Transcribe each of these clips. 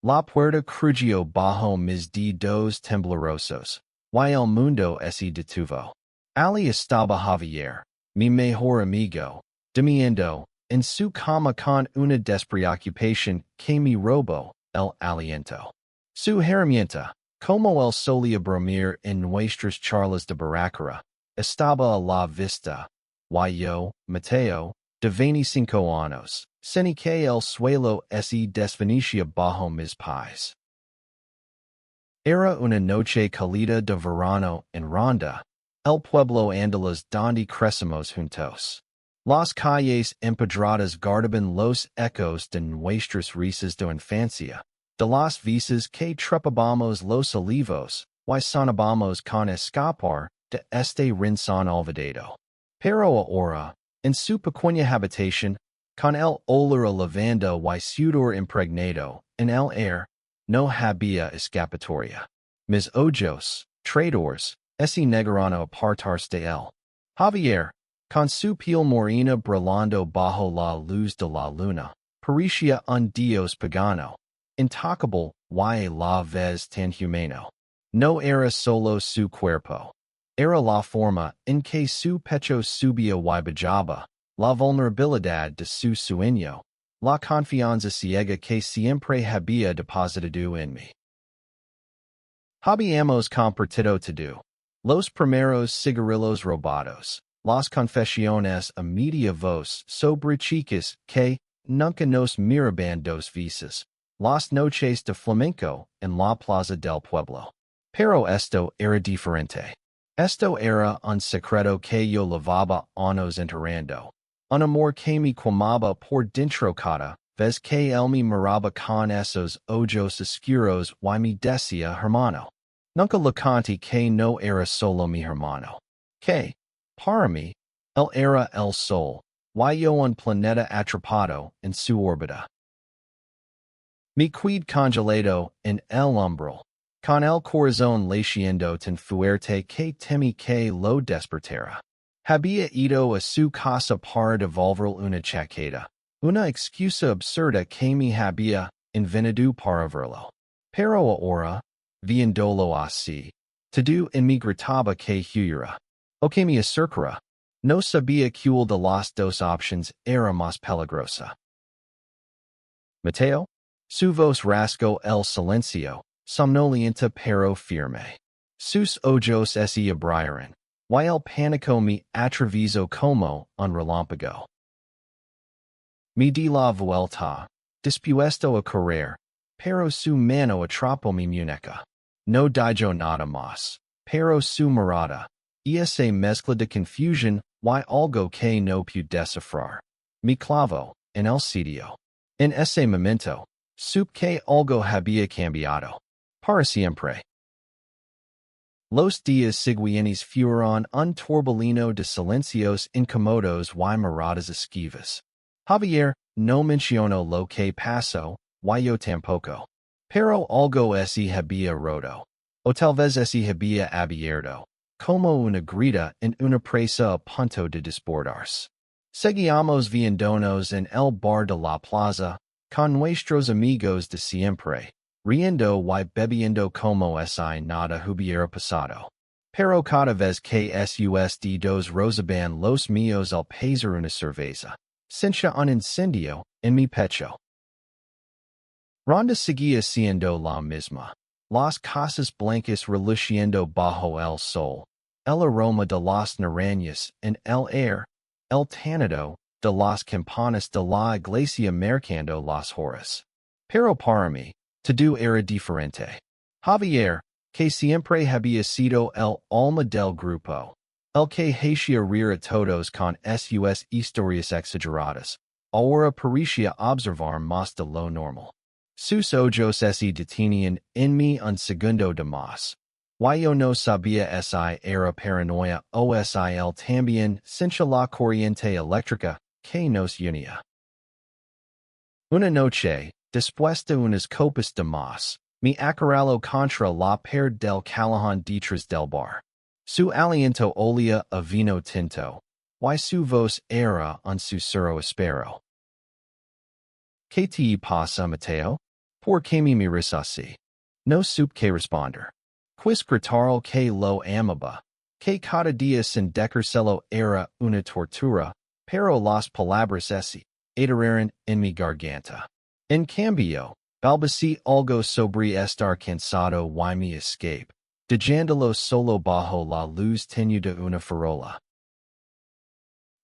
La puerta crujio bajo mis dedos temblorosos, y el mundo se detuvo. Ali estaba Javier, mi mejor amigo, durmiendo en su cama con una despreocupación que me robó el aliento. Su herramienta, como él solía bromir en nuestras charlas de barracara, estaba a la vista, y yo, Mateo, de 25 años, sentí que el suelo se desvanecía bajo mis pies. Era una noche cálida de verano en Ronda, el pueblo andaluz donde crecimos juntos. Las calles empedradas guardaban los ecos de nuestras risas de infancia, de las veces que trepábamos los olivos, y sonábamos con escapar de este rincón olvidado. Pero ahora, en su pequeña habitación, con el olor a lavanda y sudor impregnado en el aire, no había escapatoria. Mis ojos, traidores, se negaron a apartarse de él. Javier, con su piel morena brillando bajo la luz de la luna, parecía un dios pagano, intocable y a la vez tan humano. No era solo su cuerpo. Era la forma en que su pecho subía y bajaba, la vulnerabilidad de su sueño, la confianza ciega que siempre había depositado en mí. Habíamos compartido todo. Los primeros cigarrillos robados, las confesiones a media voz sobre chicas que nunca nos miraban dos veces, las noches de flamenco en la plaza del pueblo. Pero esto era diferente. Esto era un secreto que yo llevaba años enterrando. Un amor que me quemaba por dentro cada vez que él me miraba con esos ojos oscuros y me decía hermano. Nunca le conté que no era solo mi hermano. Que, para mí, él era el sol, y yo un planeta atrapado en su órbita. Me quedé congelado en el umbral, con el corazón latiendo tan fuerte que temí que lo despertara. Había ido a su casa para devolver una chaqueta, una excusa absurda que me había inventado para verlo. Pero ahora, viéndolo así, todo en mi gritaba que huyera, o que me acercara. No sabía cuál de las dos opciones era más peligrosa. Mateo, su voz rasgó el silencio, somnolienta pero firme. Sus ojos se abrieron, y el pánico me atravesó como un relámpago. Me di la vuelta, dispuesto a correr, pero su mano atrapó mi muñeca. No dijo nada más, pero su mirada, esa mezcla de confusión y algo que no pude descifrar, me clavó en el sitio. En ese momento, supe que algo había cambiado. Para siempre. Los días siguientes fueron un torbellino de silencios incómodos y miradas esquivas. Javier no mencionó lo que pasó, y yo tampoco. Pero algo se había roto. O tal vez se había abierto, como una grita en una presa a punto de desbordarse. Seguíamos viéndonos en el bar de la plaza, con nuestros amigos de siempre, riendo y bebiendo como si nada hubiera pasado. Pero cada vez que sus dedos rozaban los míos al pasar una cerveza, sentía un incendio en mi pecho. Ronda seguía siendo la misma. Las casas blancas reluciendo bajo el sol, el aroma de las naranjas en el aire, el tanido de las campanas de la iglesia marcando las horas. Pero para mí, todo era diferente. Javier, que siempre había sido el alma del grupo, el que hacía reír a todos con sus historias exageradas, ahora parecía observar más de lo normal. Sus ojos se detenían en mí un segundo de más. Y yo no sabía si era paranoia o si él también sentía la corriente eléctrica que nos unía. Una noche, después de unas copas de más, me acorraló contra la pared del callejón detrás del bar. Su aliento olía a vino tinto, y su voz era un susurro áspero. ¿Qué te pasa, Mateo? Por que me miras así? No supe que responder. Quis gritarlo que lo amaba. Que cada día sin decírselo era una tortura, pero las palabras ese iteraron en mi garganta. En cambio, balbucí algo sobre estar cansado y mi escape, dejándolo solo bajo la luz tenue de una farola.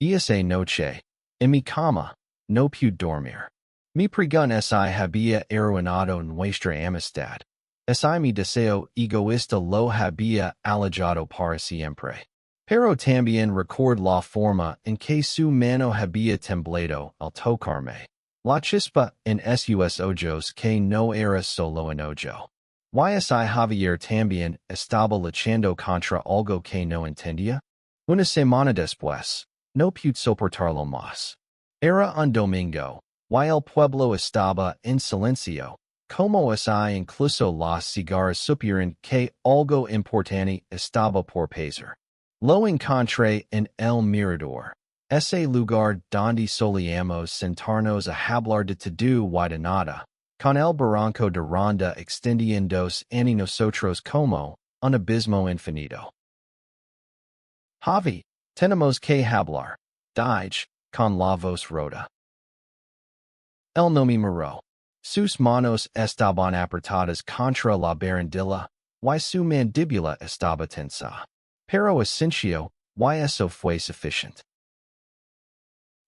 Esa noche, en mi cama, no pude dormir. Mi pregun si había arruinado nuestra amistad. Si mi deseo egoísta lo había alejado para siempre. Pero también record la forma en que su mano había temblado al tocarme. La chispa en sus ojos que no era solo enojo. Si Javier también estaba luchando contra algo que no entendía. Una semana después, no pude soportarlo más. Era un domingo, y el pueblo estaba en silencio. Como si incluso las cigarras supieran que algo importante estaba por pasar. Lo encontré en el mirador, ese lugar donde solíamos sentarnos a hablar de todo y de nada, con el barranco de ronda extendiéndose ante nosotros como un abismo infinito. Javi, tenemos que hablar, dije, con la voz rota. Él no me miró. Sus manos estaban apretadas contra la barandilla, y su mandíbula estaba tensa. Pero asintió, y eso fue suficiente.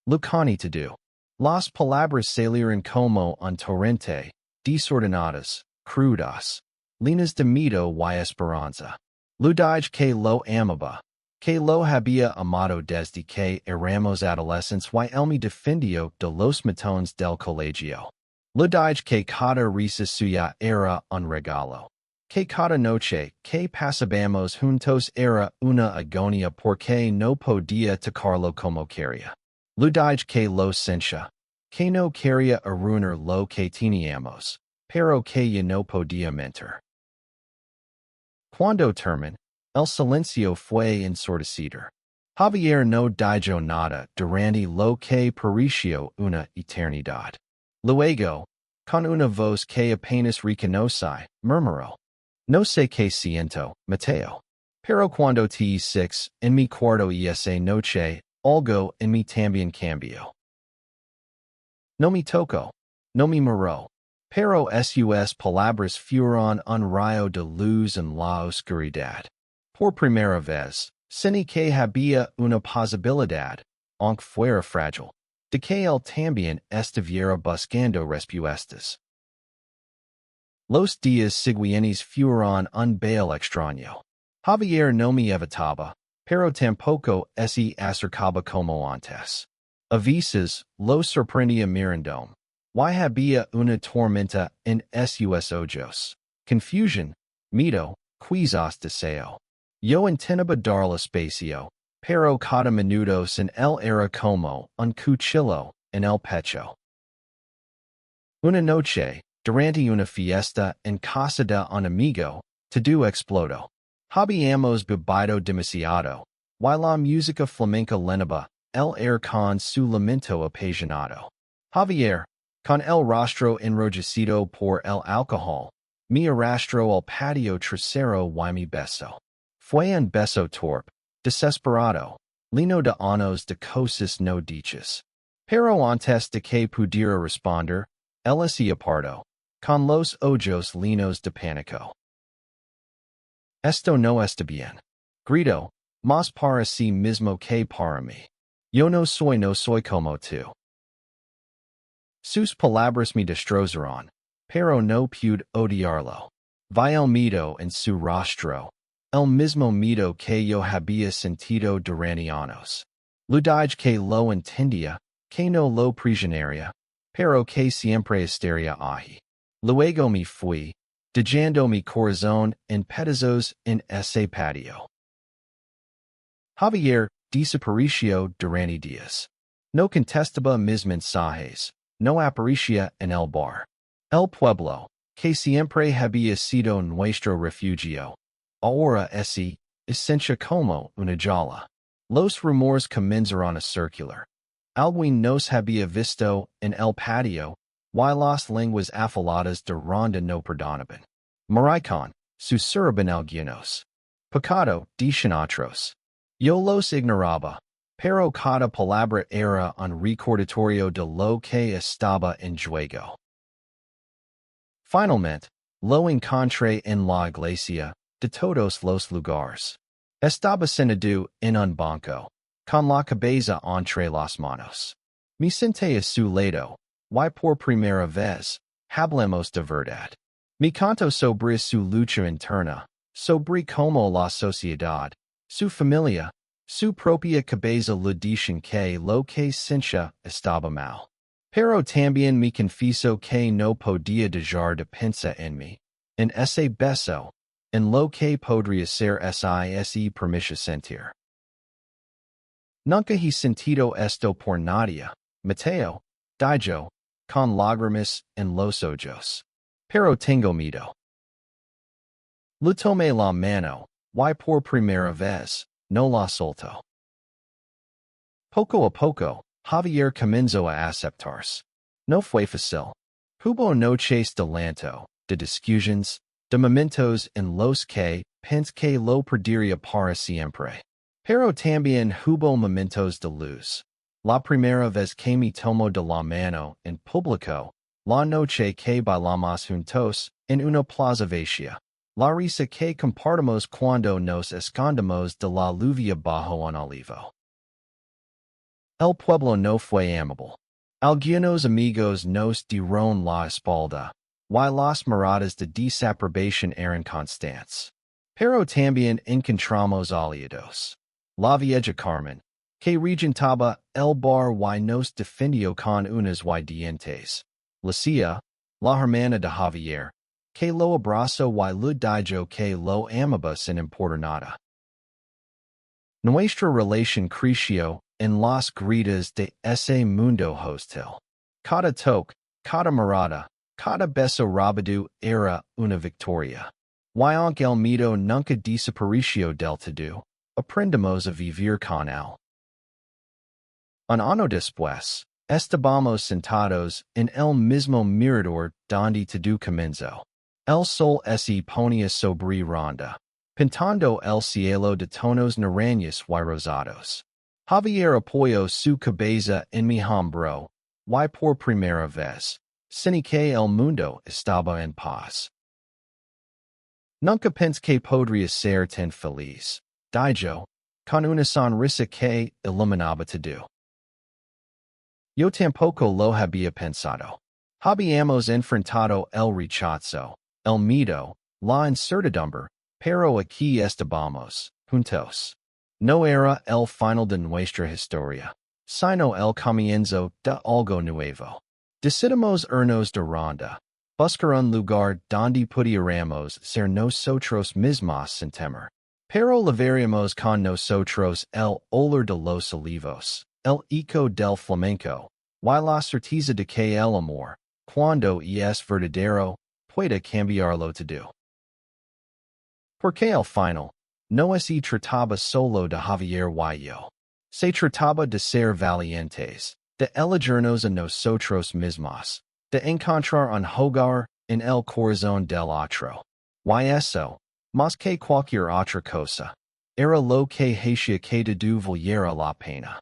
Lucani to do. Las palabras salieron como un torrente, desordenadas, crudas, llenas de miedo y esperanza. Lo dije que lo amaba, que lo había amado desde que éramos adolescentes y él me defendió de los matones del colegio. Lo dije que cada risa suya era un regalo. Que cada noche que pasábamos juntos era una agonía porque no podía tocarlo como quería. Lo dije que lo sentía. Que no quería arruinar lo que teníamos, pero que ya no podía mentir. Cuando terminó, el silencio fue ensordecido. Javier no dijo nada durante lo que pareció una eternidad. Luego, con una voz que apenas reconocí, murmuró: No sé qué siento, Mateo. Pero cuando te six en mi cuarto esa noche, algo en mí también cambió. No me tocó, no me miró, pero sus palabras fueron un rayo de luz en la oscuridad. Por primera vez, sentí que había una posibilidad, aunque fuera frágil, de que él también estuviera buscando respuestas. Los días siguientes fueron un baile extraño. Javier no me evitaba, pero tampoco se acercaba como antes. A veces, lo sorprendía mirandome. Y había una tormenta en sus ojos. Confusión, miedo, quizás deseo. Yo intentaba darle espacio, pero cada minuto sin él era como un cuchillo en el pecho. Una noche, durante una fiesta en casa de un amigo, todo explotó. Habíamos bebido demasiado, y la música flamenca lenaba el air con su lamento apasionado. Javier, con el rostro enrojecido por el alcohol, me arrastró al patio trasero y me besó. Fue un beso torpe, desesperado, lleno de anos de cosas no dichas. Pero antes de que pudiera responder, él se apartó, con los ojos llenos de pánico. Esto no está bien. Gritó, más para sí mismo que para mí. Yo no soy como tú. Sus palabras me destrozaron, pero no pude odiarlo. Vi el miedo en su rostro, el mismo miedo que yo había sentido durante años. Lo dije que lo entendía, que no lo prisionaria, pero que siempre estaría ahí. Luego me fui, dejando mi corazón en pedazos en ese patio. Javier desapareció durante días. No contestaba mis mensajes, no aparecía en el bar. El pueblo, que siempre había sido nuestro refugio, ahora se siente como una jaula. Los rumores comenzaron a circular. Alguien nos había visto en el patio, y las lenguas afaladas de ronda no perdonaban. Maricon, susuraban algunos. Pecado, dicen otros. Yo los ignoraba, pero cada palabra era un recordatorio de lo que estaba en juego. Finalmente, lo encontré en la iglesia, de todos los lugares. Estaba sentado en un banco, con la cabeza entre las manos. Me senté a su lado, y por primera vez, hablemos de verdad. Me contó sobre su lucha interna, sobre cómo la sociedad, su familia, su propia cabeza le dicen que lo que sentía estaba mal. Pero también me confieso que no podía dejar de pensar en mí, en ese beso, en lo que podría ser ese permiso sentir. Nunca he sentido esto por nadie, Mateo, dijo, con lágrimas en los ojos. Pero tengo miedo. Le tomé la mano, y por primera vez, no la soltó. Poco a poco, Javier comenzó a aceptarse. No fue fácil. Hubo noches de llanto, de discusiones, de momentos en los que pensé que lo perdería para siempre. Pero también hubo momentos de luz. La primera vez que me tomó de la mano en público, la noche que bailamos juntos en una plaza vacía. La risa que compartimos cuando nos escondemos de la lluvia bajo un olivo. El pueblo no fue amable. Algunos amigos nos dieron la espalda, y las miradas de desaprobación eran constantes. Pero también encontramos aliados. La vieja Carmen, que regentaba el bar y nos defendió con unas y dientes. Lucia, la hermana de Javier, que lo abrazó y le dijo que lo amaba sin importar nada. Nuestra relación creció en las gritas de ese mundo hostil. Cada toque, cada mirada, cada beso robado era una victoria. Y aunque el miedo nunca desapareció del todo, aprendemos a vivir con él. Un año después, estábamos sentados en el mismo mirador donde todo comenzó. El sol se ponía sobre ronda, pintando el cielo de tonos naranjas y rosados. Javier apoyó su cabeza en mi hombro, y por primera vez, sentí que el mundo estaba en paz. Nunca pensé que podría ser tan feliz, dijo, con una sonrisa que iluminaba todo. Yo tampoco lo había pensado. Habíamos enfrentado el rechazo, el miedo, la incertidumbre, pero aquí estábamos, juntos. No era el final de nuestra historia, sino el comienzo de algo nuevo. Decidimos irnos de ronda, buscar un lugar donde pudiéramos ser nosotros mismos sin temer. Pero levaríamos con nosotros el olor de los olivos, el eco del flamenco, y la certeza de que el amor, cuando es verdadero, puede cambiarlo todo. Porque al final, no se trataba solo de Javier y yo. Se trataba de ser valientes, de elegirnos a nosotros mismos, de encontrar un hogar en el corazón del otro. Y eso, más que cualquier otra cosa, era lo que hacía que todo valiera la pena.